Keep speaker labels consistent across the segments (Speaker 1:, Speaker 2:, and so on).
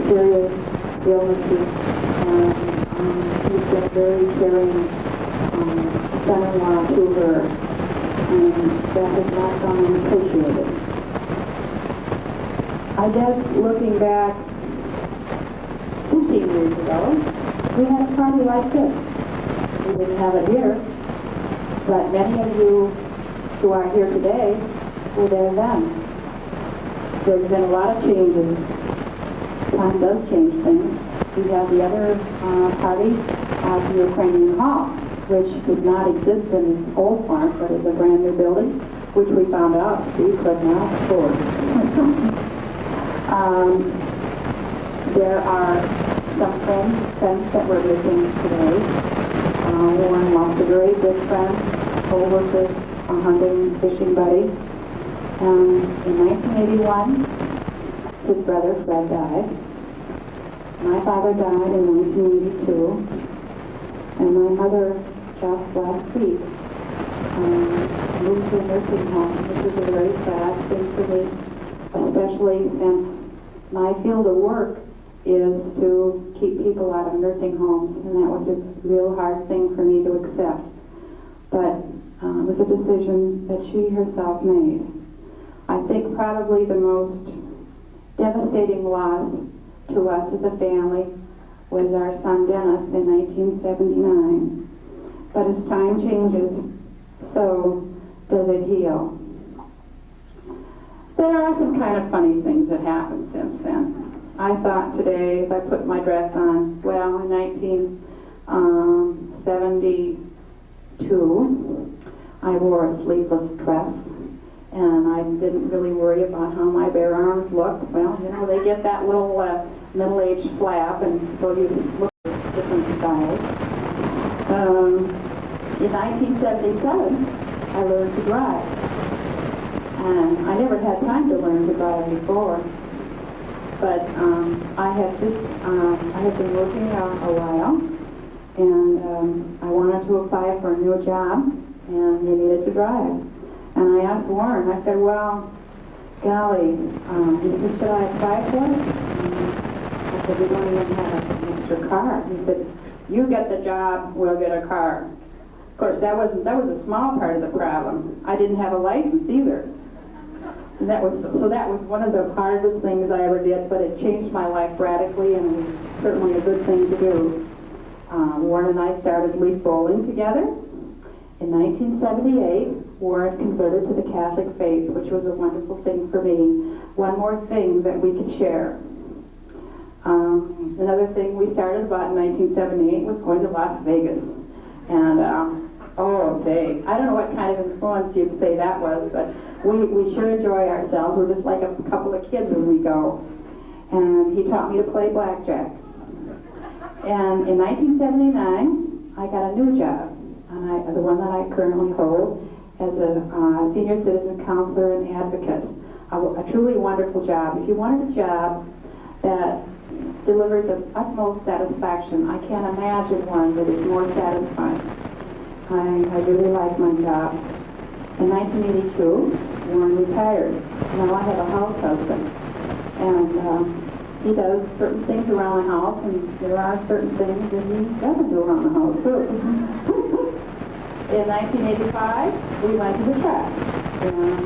Speaker 1: serious illnesses, and he's been a very caring son-in-law to her, and that has not gone unappreciated. I guess looking back 15 years ago, we had a party like this. We didn't have it here, but many of you who are here today were there then. There's been a lot of changes. Time does change things. We have the other party at the Ukrainian Hall, which does not exist in its old farm, but is a brand new building, which we found out we could not afford. There are some friends that we're missing today. Warren lost a very good friend, co-worker, a hunting, fishing buddy. In 1981, his brother Fred died. My father died in 1982, and my mother just last week moved to a nursing home. This is a very sad thing for me, especially since my field of work is to keep people out of nursing homes, and that was a real hard thing for me to accept. But it was a decision that she herself made. I think probably the most devastating loss to us as a family was our son Dennis in 1979. But as time changes, so does it heal. There are some kind of funny things that happened since then. I thought today, if I put my dress on, well, in 1972, I wore a sleeveless dress, and I didn't really worry about how my bare arms looked. Well, you know, they get that little middle-aged flap, and so you look at different styles. In 1977, I learned to drive, and I never had time to learn to drive before. But I had been working a while, and I wanted to apply for a new job, and you needed to drive. And I asked Warren, I said, well, golly, he said, should I apply for it? I said, we don't even have an extra car. He said, you get the job, we'll get a car. Of course, that was a small part of the problem. I didn't have a license either. And that was one of the hardest things I ever did, but it changed my life radically, and it was certainly a good thing to do. Warren and I started leaf bowling together. In 1978, Warren converted to the Catholic faith, which was a wonderful thing for me. One more thing that we could share. Another thing we started about in 1978 was going to Las Vegas. And, oh, Dave, I don't know what kind of influence you'd say that was, but we sure enjoy ourselves. We're just like a couple of kids when we go. And he taught me to play blackjack. And in 1979, I got a new job, and the one that I currently hold as a senior citizen counselor and advocate. A truly wonderful job. If you wanted a job that delivers the utmost satisfaction, I can't imagine one that is more satisfying. I really like my job. In 1982, Warren retired. Now I have a house husband, and he does certain things around the house, and there are certain things that he doesn't do around the house, too. In 1985, we went to the track, and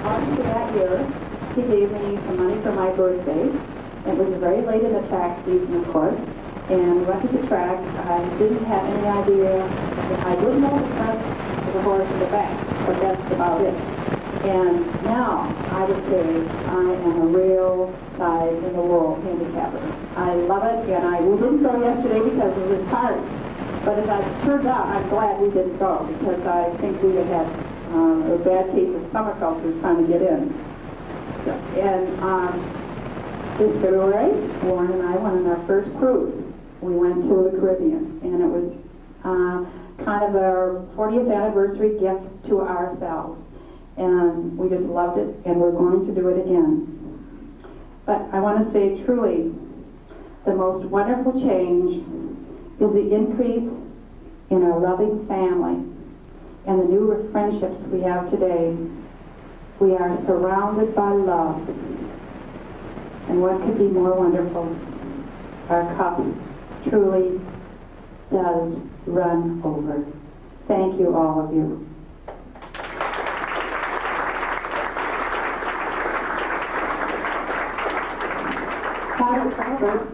Speaker 1: August of that year, he gave me some money for my birthday. It was very late in the track season, of course, and we went to the track. I didn't have any idea. I didn't know the front of the horse in the back, but that's about it. And now, I would say, I am a real size in the world handicapper. I love it, and we didn't go yesterday because it was hard. But as it turns out, I'm glad we didn't go, because I think we had a bad case of stomach ulcers trying to get in. And this February, Warren and I went on our first cruise. We went to the Caribbean, and it was kind of our 40th anniversary gift to ourselves. And we just loved it, and we're going to do it again. But I want to say truly, the most wonderful change is the increase in our loving family and the new friendships we have today. We are surrounded by love. And what could be more wonderful? Our cup truly does run over. Thank you, all of you. Father Albert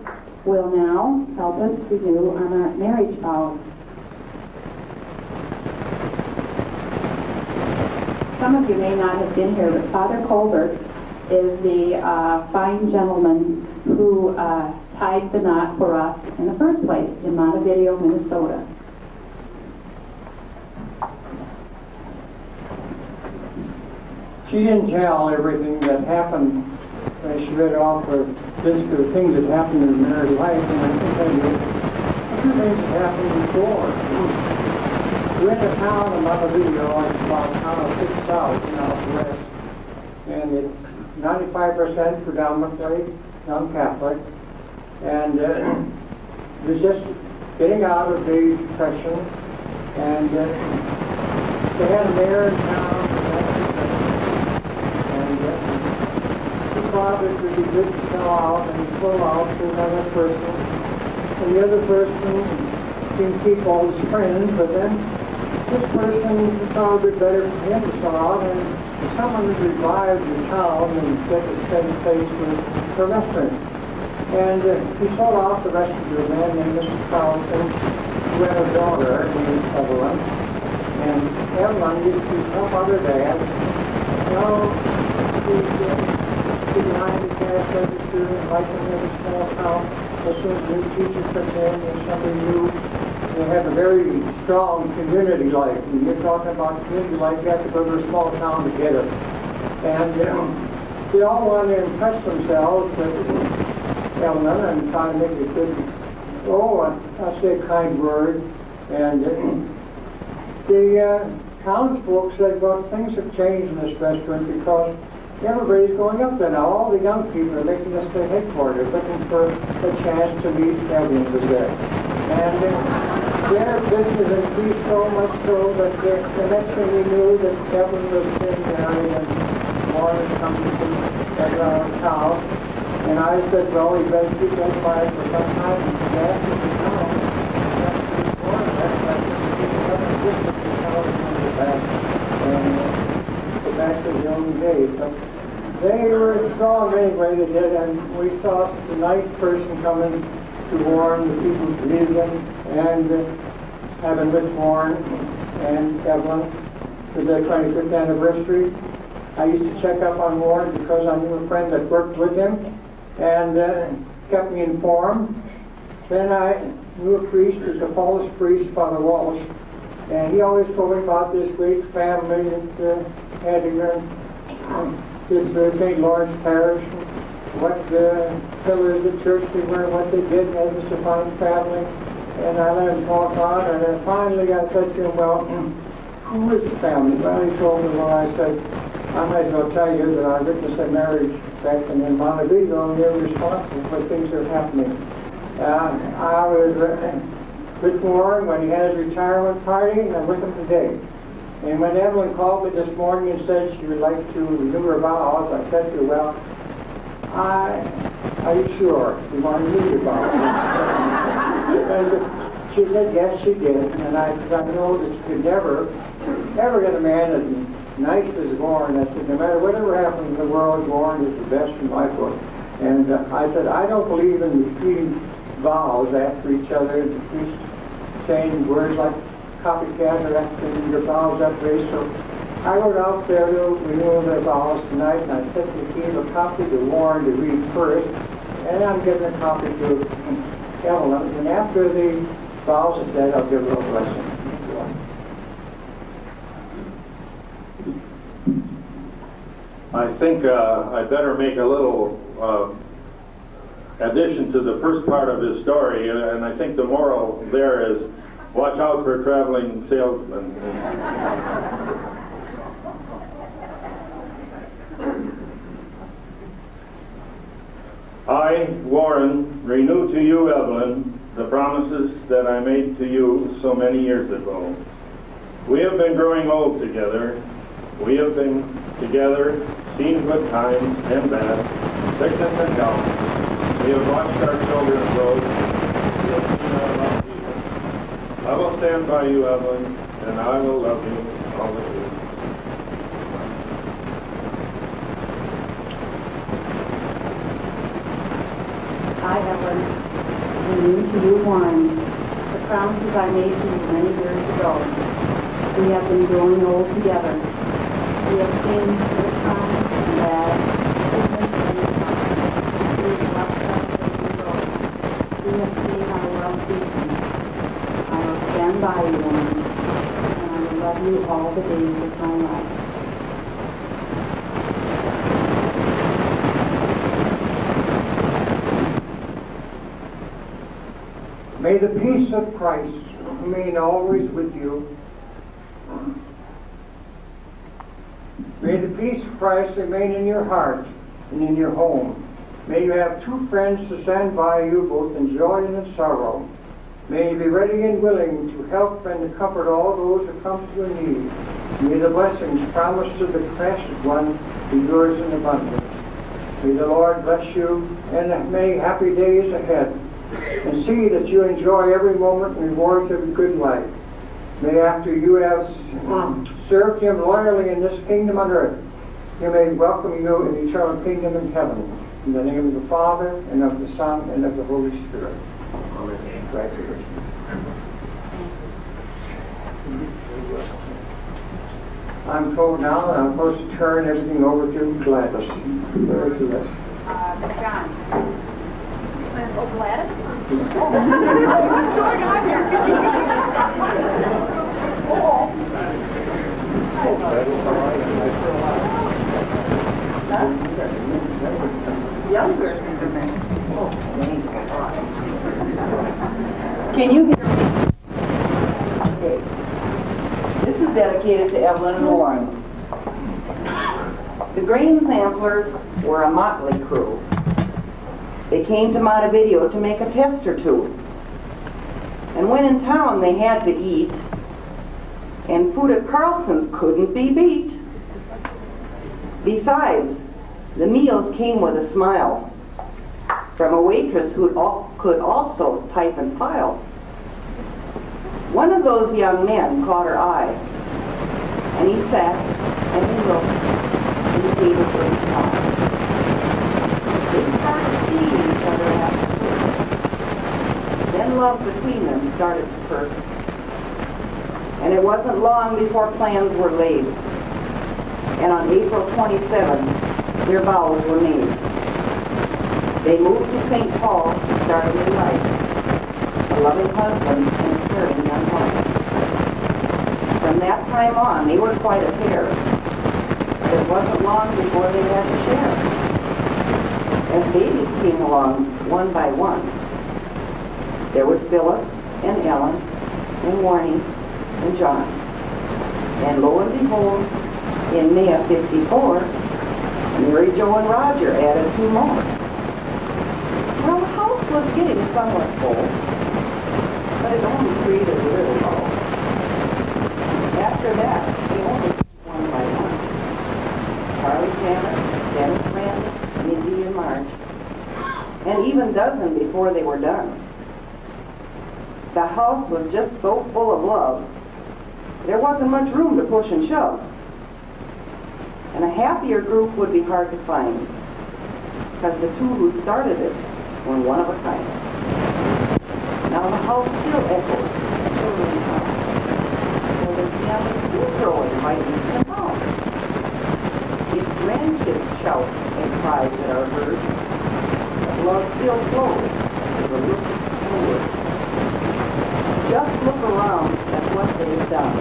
Speaker 1: will now help us renew on our marriage vows. Some of you may not have been here, but Father Colbert is the fine gentleman who tied the knot for us in the first place in Montevideo, Minnesota.
Speaker 2: She didn't tell everything that happened. She read off a list of things that happened in her married life, and I think I did. A few things that happened before. We're in a town in Montevideo, it's about a town of 6,000 out west, and it's 95% predominantly non-Catholic, and it was just getting out of the Depression, and they had a mayor in town, and he thought it would be good to sell out, and he sold out to another person, and the other person seemed to keep all his friends, but then this person thought it would be better for him to sell out, and someone revived the town and set the same place for restaurant. And he sold out the restaurant to a man named Mr. Carlson, who had a daughter named Evelyn. And Evelyn used to help out her dad. She'd behind the cash register and like in a small town. As soon as a new teacher comes in and somebody new, they have a very strong community life. When you're talking about community life, you have to go to a small town to get it. And they all want to impress themselves with Evelyn and try to make a good, I'll say a kind word. And the townsfolk said, well, things have changed in this restaurant because everybody's going up there now. All the young people are making this their headquarters, looking for a chance to meet Evelyn was there. And their business increased so much so that the next thing we knew that Evelyn was getting married and wanted to come to our house. And I said, well, you better keep that quiet for some time. And she asked me to come. And go back to the old days. But they were strong anyway, they did, and we saw a nice person coming to Warren, the people of Cleveland, and having with Warren and Evelyn for their 25th anniversary. I used to check up on Warren because I knew a friend that worked with him and kept me informed. Then I knew a priest, who's a Polish priest, Father Walsh, and he always told me about this great family that had here in this St. Lawrence Parish, what pillars of the church they were, what they did, and it was a fine family. And I let him talk on, and then finally I said to him, well, who is the family? Well, he told me, well, I said, I might as well tell you that I witnessed a marriage back in Montevideo, and they're responsible for things that are happening. I was with Warren when he had his retirement party, and I'm with him today. And when Evelyn called me this morning and said she would like to renew her vows, I said to her, well, are you sure you want to renew your vows? And she said, yes, she did. And I know that you could never get a man as nice as Warren. I said, no matter whatever happens in the world, Warren is the best in my book. And I said, I don't believe in repeating vows after each other, and the priest saying words like copycat or after your vows that way. So I wrote out there to renew their vows tonight, and I sent the team a copy to Warren to read first, and I'm giving a copy to Evelyn. And after the vows are said, I'll give her a blessing.
Speaker 3: I think I better make a little addition to the first part of his story, and I think the moral there is watch out for traveling salesmen. I, Warren, renew to you, Evelyn, the promises that I made to you so many years ago. We have been growing old together, We have been together, seen good times and bad, sickness and health. We have watched our children grow. We have seen our love deepen. I will stand by you, Evelyn, and I will love you all the way.
Speaker 1: I, Evelyn, renew to you, Warren, the promises I made to you many years ago. We have been growing old together. We have seen good times and bad, sickness and health. We have watched our children grow. We have seen our love deepen. I will stand by you, Warren, and I will love you all the days of my life.
Speaker 2: May the peace of Christ remain always with you. May the peace of Christ remain in your heart and in your home. May you have true friends to stand by you both in joy and in sorrow. May you be ready and willing to help and to comfort all those who come to your need. May the blessings promised to the Compassionate One be yours in abundance. May the Lord bless you, and may happy days ahead. And see that you enjoy every moment and rewards of a good life. May after you have served him loyally in this kingdom on earth, he may welcome you in the eternal kingdom in heaven. In the name of the Father, and of the Son, and of the Holy Spirit. Amen. Congratulations. I'm told now that I'm supposed to turn everything over to Gladys. Where is Gladys?
Speaker 1: John. Oh, Gladys?
Speaker 4: What's going on here?
Speaker 1: Younger than me. Can you hear me? Okay. This is dedicated to Evelyn and Warren. The grain samplers were a motley crew. They came to Montevideo to make a test or two. And when in town they had to eat, and food at Carlson's couldn't be beat. Besides, the meals came with a smile from a waitress who could also type and file. One of those young men caught her eye, and he sat and he looked and he gave her a smile. They started seeing each other after first. Then love between them started to first. And it wasn't long before plans were laid. And on April 27th, their vows were made. They moved to St. Paul to start a new life. A loving husband and a caring young wife. From that time on, they were quite a pair. But it wasn't long before they had to share. As babies came along, one by one, there was Phyllis and Ellen and Warnie and John. And lo and behold, in May of '54, Mary Jo and Roger added two more. Well, the house was getting somewhat full, but it only created a little lull. After that, they only one by one. Charlie Janet, Dennis Rand, Mindy and Marge, and even dozen before they were done. The house was just so full of love, there wasn't much room to push and shove. And a happier group would be hard to find, because the two who started it were one of a kind. Now the house still echoes, children come, so the family still growing right into the house. Its grandkids shout and cry that are heard, but love still flows as a look forward. Just look around at what they've done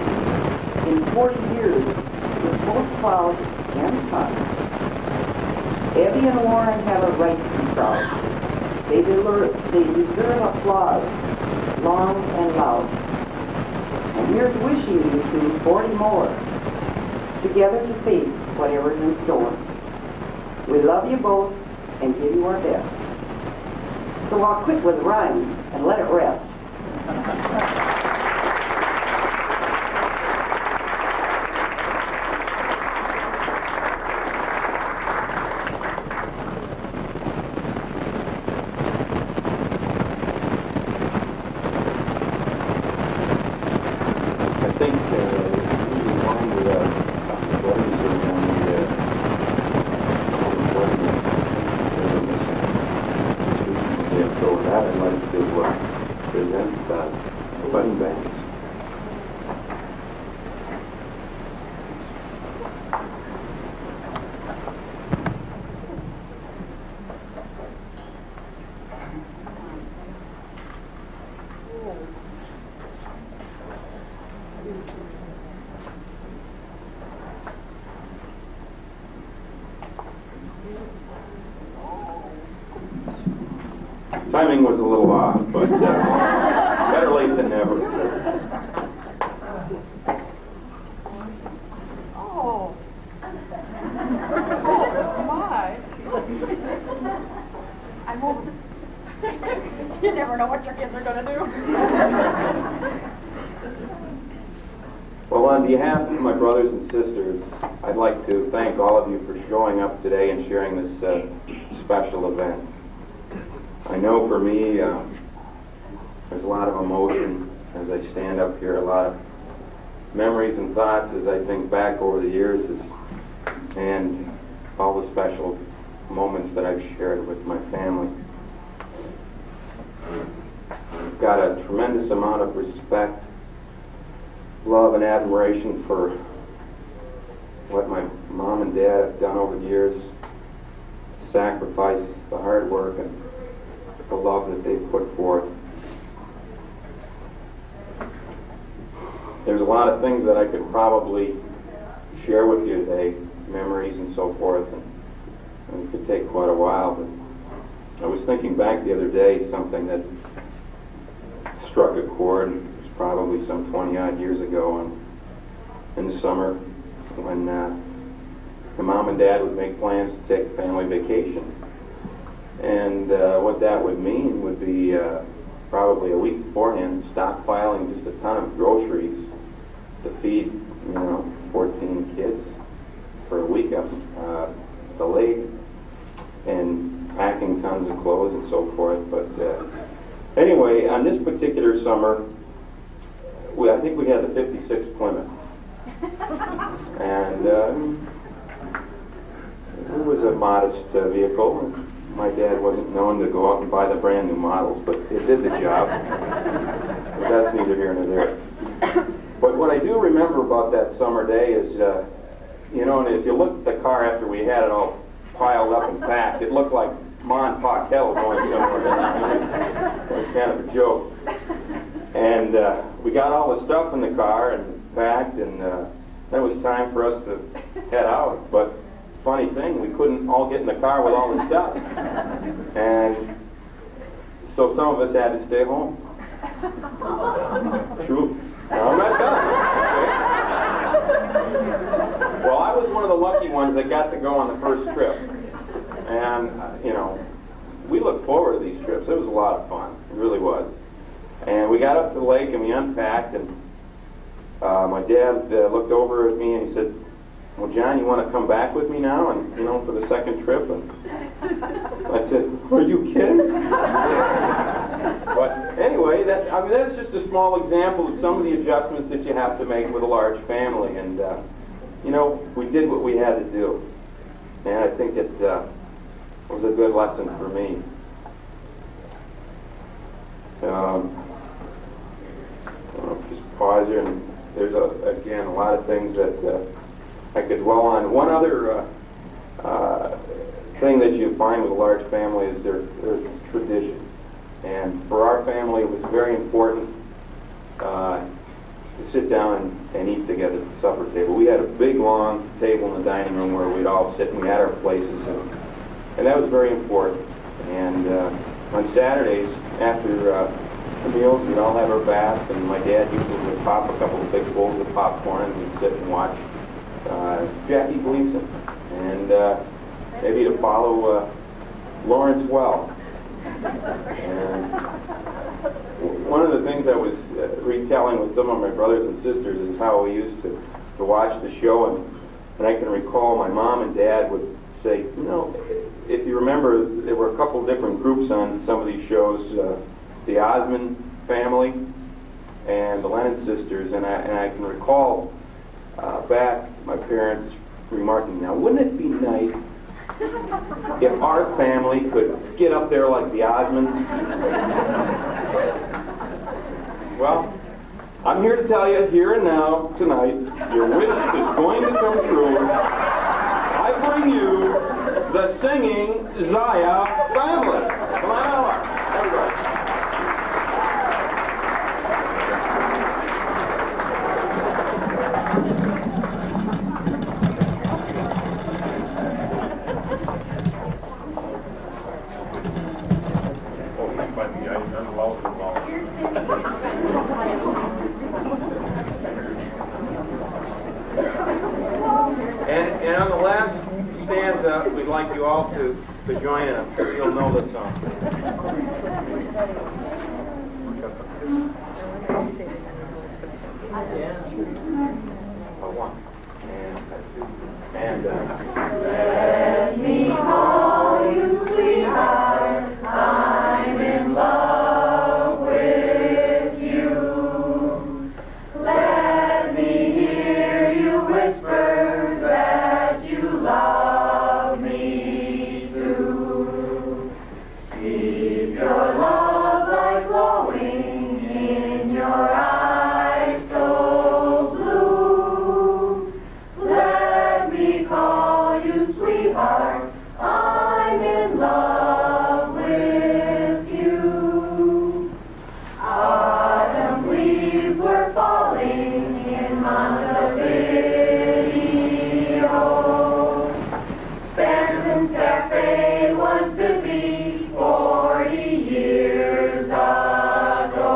Speaker 1: in 40 years with both clouds and sun. Evie and Warren have a right to be proud. They deserve applause, long and loud. And here's wishing you two 40 more, together to face whatever's in store. We love you both and give you our best. So I'll quit with the rhyme and let it rest.
Speaker 5: So with that, I'd like to present the wedding bands. Timing was a little off, but better late than never.
Speaker 4: Oh. My. I'm hoping. You never know what your kids are going to do.
Speaker 5: Well, on behalf of my brothers and sisters, I'd like to thank all of you for showing up today and sharing this special event. I know for me, there's a lot of emotion as I stand up here, a lot of memories and thoughts as I think back over the years and all the special moments that I've shared with my family. I've got a tremendous amount of respect, love, and admiration for what my mom and dad have done over the years, the sacrifices, the hard work, and the love that they've put forth. There's a lot of things that I could probably share with you today, memories and so forth, and it could take quite a while, but I was thinking back the other day, something that struck a chord. It was probably some 20-odd years ago in the summer when the mom and dad would make plans to take a family vacation. And what that would mean would be probably a week beforehand stockpiling just a ton of groceries to feed, 14 kids for a week up the lake, and packing tons of clothes and so forth. But anyway, on this particular summer, I think we had the 56 Plymouth, and it was a modest vehicle. My dad wasn't known to go out and buy the brand new models, but it did the job. But that's neither here nor there. But what I do remember about that summer day is, and if you look at the car after we had it all piled up and packed, it looked like Ma and Pa Kettle going somewhere. It was kind of a joke. And we got all the stuff in the car and packed, and then it was time for us to head out. But funny thing, we couldn't all get in the car with all the stuff. And so some of us had to stay home. True. Now, I'm not done. Okay. Well, I was one of the lucky ones that got to go on the first trip. And, we looked forward to these trips. It was a lot of fun. It really was. And we got up to the lake and we unpacked, and my dad looked over at me and he said, "Well, John, you want to come back with me now, and for the second trip?" And I said, "Are you kidding?" But anyway, that's just a small example of some of the adjustments that you have to make with a large family, and we did what we had to do, and I think it was a good lesson for me. Just pause here, and there's again a lot of things that I could dwell on. One other thing that you find with a large family is their traditions. And for our family, it was very important to sit down and eat together at the supper table. We had a big, long table in the dining room where we'd all sit, and we had our places, and that was very important. And on Saturdays, after the meals, we'd all have our baths, and my dad usually would pop a couple of big bowls of popcorn, and we'd sit and watch Jackie Gleason, and maybe to follow Lawrence Welk. And one of the things I was retelling with some of my brothers and sisters is how we used to watch the show, and I can recall my mom and dad would say, if you remember, there were a couple different groups on some of these shows, the Osmond family, and the Lennon sisters, and I can recall back my parents remarking, now wouldn't it be nice if our family could get up there like the Osmonds? Well, I'm here to tell you, here and now, tonight, your wish is going to come true. I bring you the singing Zaya family. Come on out, everybody. And on the last stanza, we'd like you all to join in. I'm sure you'll know this song. One. And
Speaker 6: let me call you sweetheart, I'm in love with you. Let me hear you whisper that you love me too. Keep your love light glowing in your eyes so blue. Let me call you sweetheart, I'm in love with you. Autumn leaves were falling in Montevideo. Stanton's Cafe was busy 40 years ago.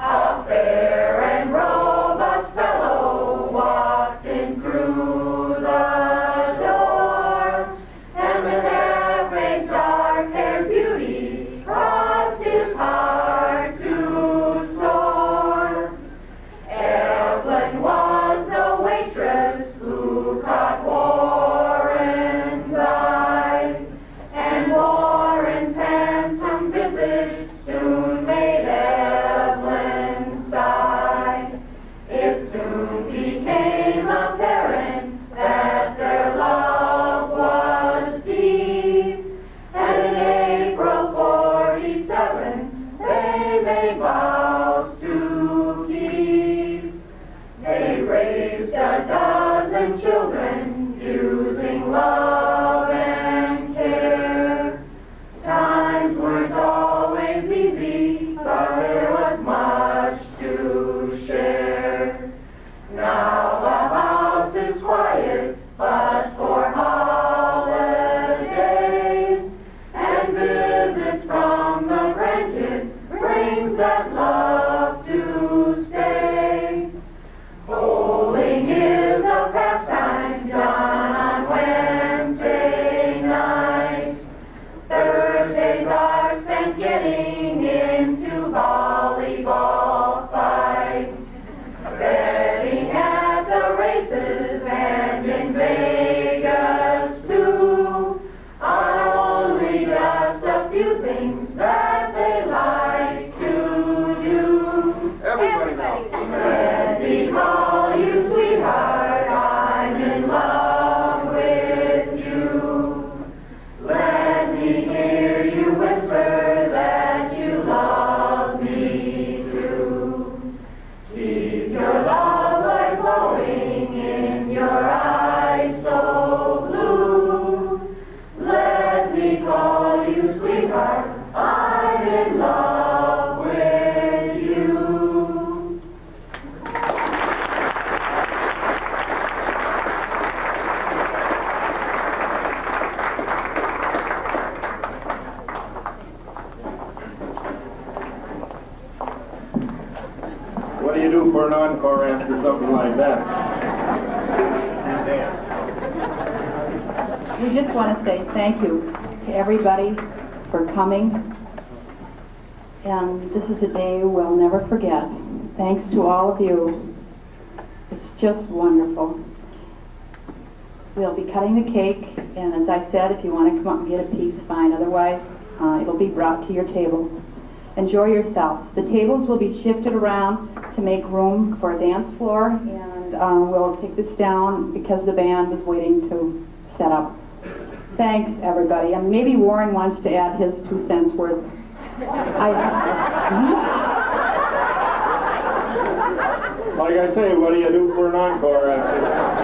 Speaker 6: A fair and robust fellow walked in through the door, and the half-made dark-haired beauty crossed his heart to soar. Evelyn was the waitress who caught Warren's eye, and Warren's handsome visage soon made Evelyn sigh. It soon became apparent that their love was deep, and in April 47 they made vows to keep. They raised a dozen children using love and care. Times weren't always easy, but there was much to share. Now the house is quiet, but for holidays and visits from the grandkids brings that love to stay. Bowling is a pastime done on Wednesday night. Thursdays are spent getting into volleyball fights. Betting at the races and in Vegas too are only just a few things that they like to do.
Speaker 5: everybody now.
Speaker 6: Let me call you sweetheart, I'm in love with you. Let me hear you whisper that you love me too. Keep your love light glowing in your eyes so blue. Let me call you sweetheart, I'm in love with you.
Speaker 3: What do you do for an encore after something like that?
Speaker 1: We just want to say thank you to everybody for coming. And this is a day we'll never forget. Thanks to all of you. It's just wonderful. We'll be cutting the cake, and as I said, if you want to come up and get a piece, fine. Otherwise, it'll be brought to your table. enjoy yourselves. The tables will be shifted around to make room for a dance floor, and we'll take this down because the band is waiting to set up. Thanks, everybody. And maybe Warren wants to add his 2 cents worth.
Speaker 3: Like I say, what do you do for an encore after?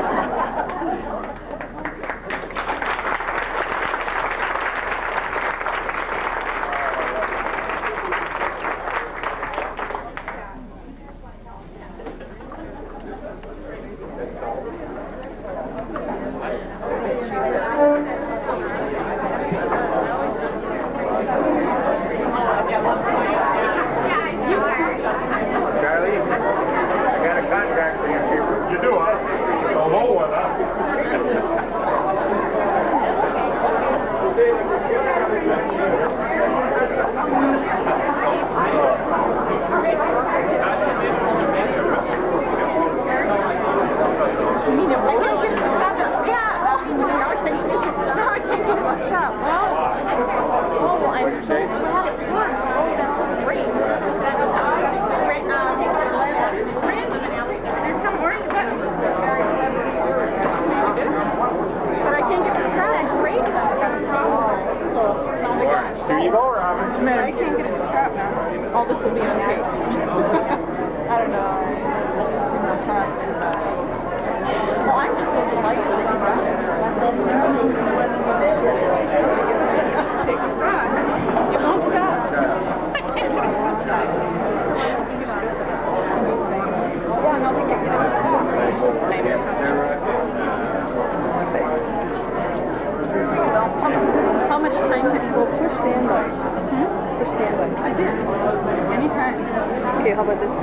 Speaker 4: How much time have you go for standby? For standby? I did. Anytime. Okay, how about this one?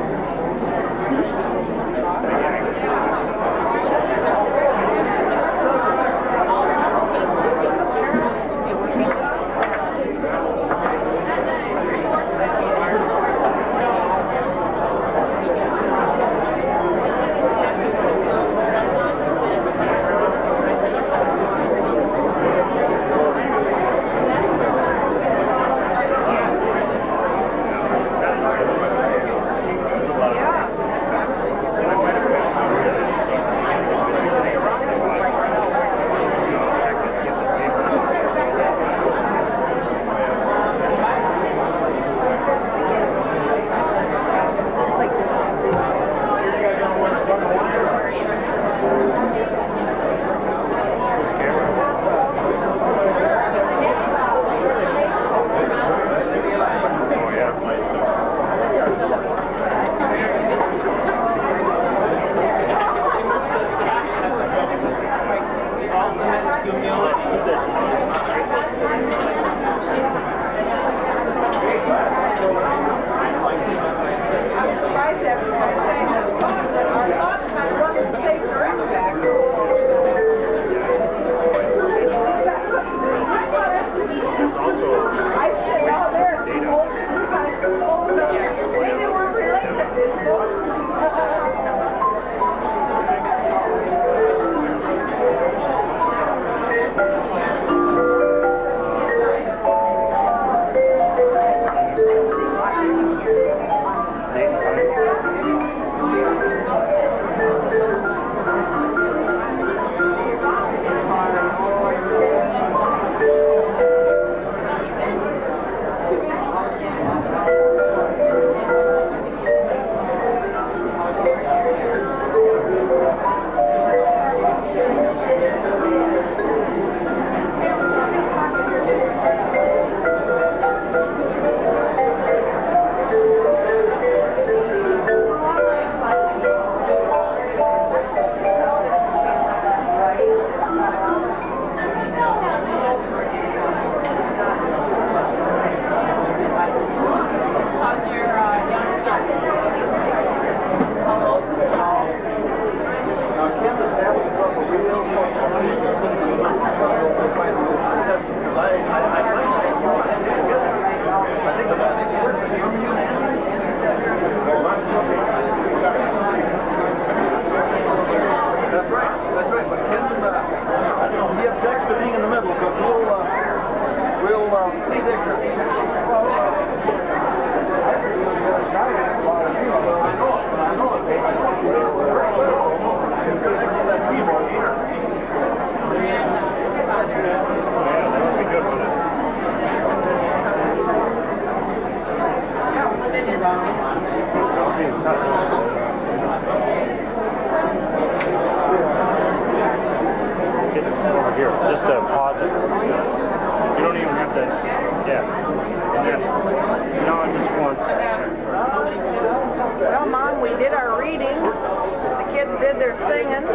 Speaker 4: reading. The kids did their singing.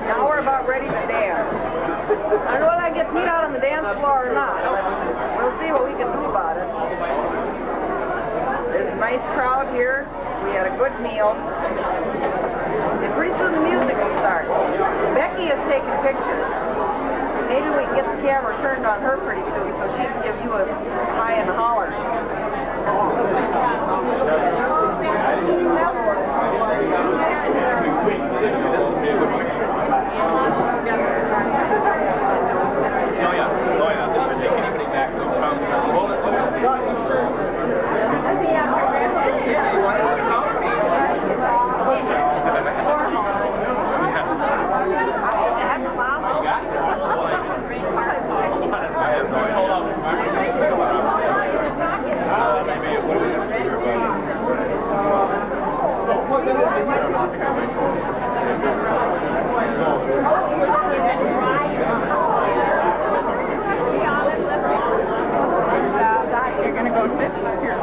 Speaker 4: Now we're about ready to dance. I don't know whether I get Pete out on the dance floor or not. We'll see what we can do about it. There's a nice crowd here. We had a good meal. And pretty soon the music will start. Becky is taking pictures. Maybe we can get the camera turned on her pretty soon so she can give you a hi and holler. You're going to go sit here.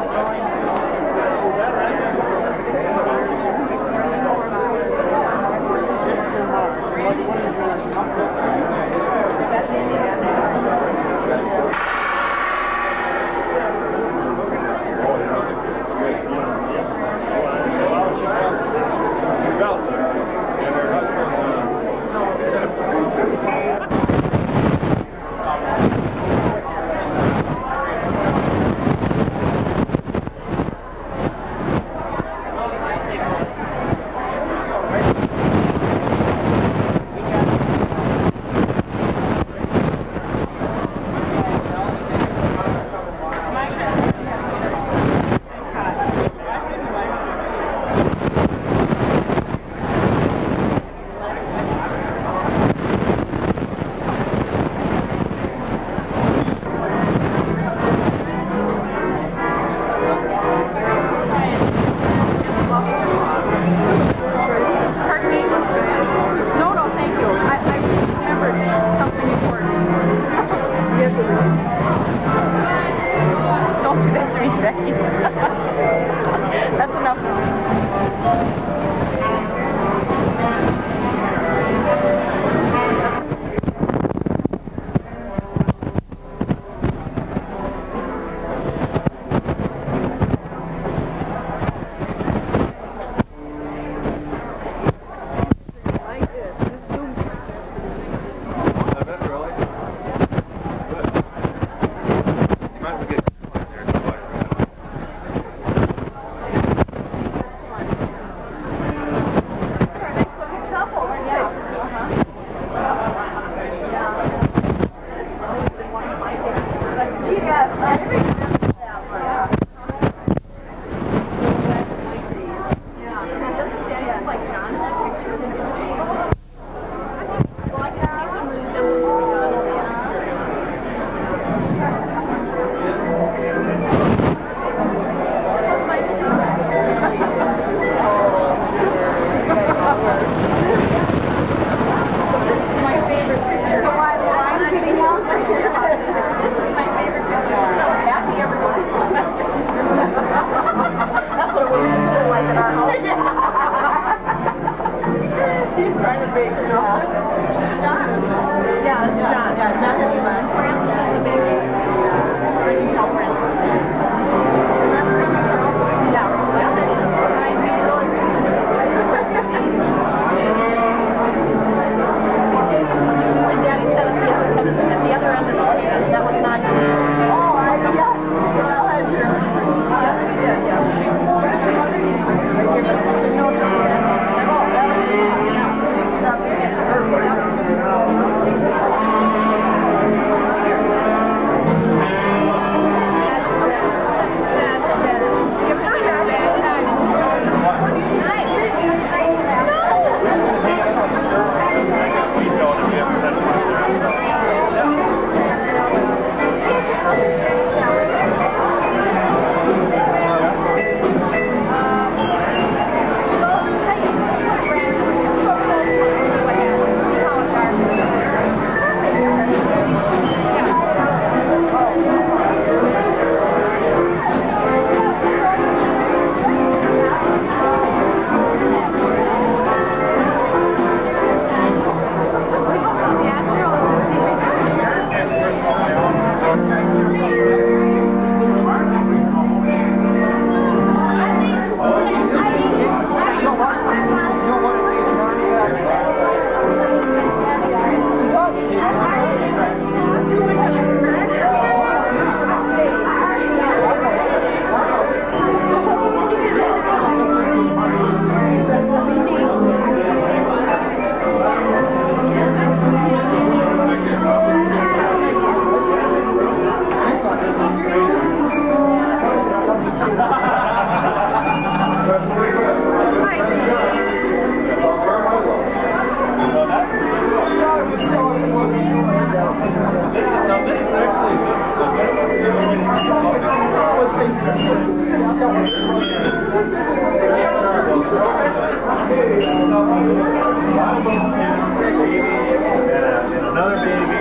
Speaker 3: And another baby.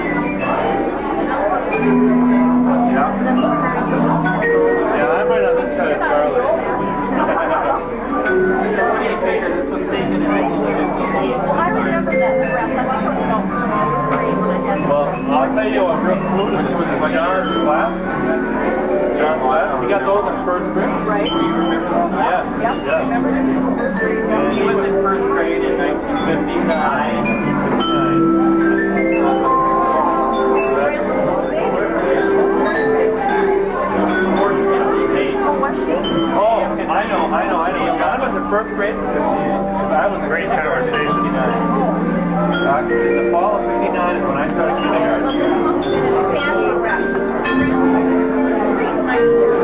Speaker 3: Yeah. Yeah, I'm right on this side of Charlotte.
Speaker 7: This was taken in 1958.
Speaker 8: Well, I remember that dress. I was putting it on grade when I had it.
Speaker 3: Well, I'll tell you what real clueless was John Glass. John Glass. He got those in first grade.
Speaker 8: Right?
Speaker 3: Do you remember that? Yes.
Speaker 8: Yep.
Speaker 3: Yes.
Speaker 8: Remember it in first grade.
Speaker 7: He was in first grade in 1959.
Speaker 8: Oh, was she?
Speaker 3: Oh, I know. John was in first grade in 58. That was a great conversation. In the fall of 59 is when I started kindergarten.
Speaker 8: Well, this must have been in a fancy dress. Green, nice.